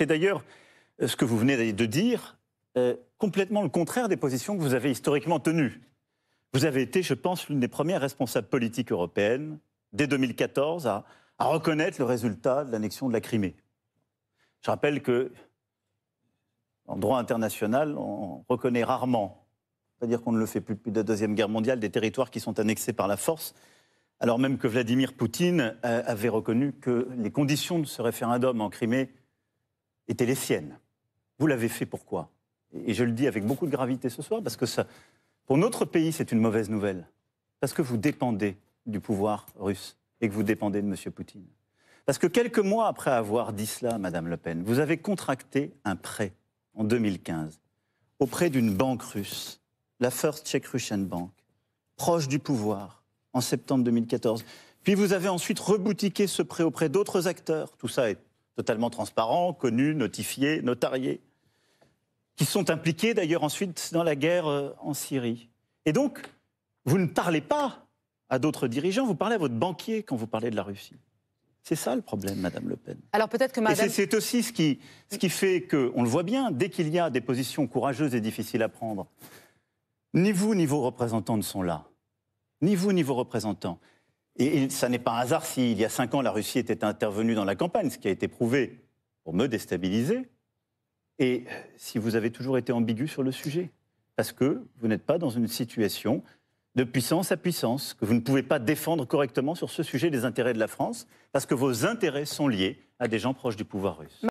C'est d'ailleurs ce que vous venez de dire, complètement le contraire des positions que vous avez historiquement tenues. Vous avez été, je pense, l'une des premières responsables politiques européennes, dès 2014, à reconnaître le résultat de l'annexion de la Crimée. Je rappelle que, en droit international, on reconnaît rarement, c'est-à-dire qu'on ne le fait plus depuis la Deuxième Guerre mondiale, des territoires qui sont annexés par la force, alors même que Vladimir Poutine avait reconnu que les conditions de ce référendum en Crimée étaient les siennes. Vous l'avez fait pourquoi ? Et je le dis avec beaucoup de gravité ce soir, parce que ça, pour notre pays, c'est une mauvaise nouvelle. Parce que vous dépendez du pouvoir russe et que vous dépendez de M. Poutine. Parce que quelques mois après avoir dit cela, Madame Le Pen, vous avez contracté un prêt en 2015 auprès d'une banque russe, la First Czech Russian Bank, proche du pouvoir, en septembre 2014. Puis vous avez ensuite reboutiqué ce prêt auprès d'autres acteurs. Tout ça est totalement transparent, connu, notifié, notarié, qui sont impliqués d'ailleurs ensuite dans la guerre en Syrie. Et donc, vous ne parlez pas à d'autres dirigeants, vous parlez à votre banquier quand vous parlez de la Russie. C'est ça le problème, Madame Le Pen. Alors peut-être que Madame... Et c'est aussi ce qui fait que, on le voit bien, dès qu'il y a des positions courageuses et difficiles à prendre, ni vous ni vos représentants ne sont là. Ni vous ni vos représentants. Et ça n'est pas un hasard si, il y a 5 ans, la Russie était intervenue dans la campagne, ce qui a été prouvé pour me déstabiliser. Et si vous avez toujours été ambigu sur le sujet, parce que vous n'êtes pas dans une situation de puissance à puissance, que vous ne pouvez pas défendre correctement sur ce sujet des intérêts de la France, parce que vos intérêts sont liés à des gens proches du pouvoir russe.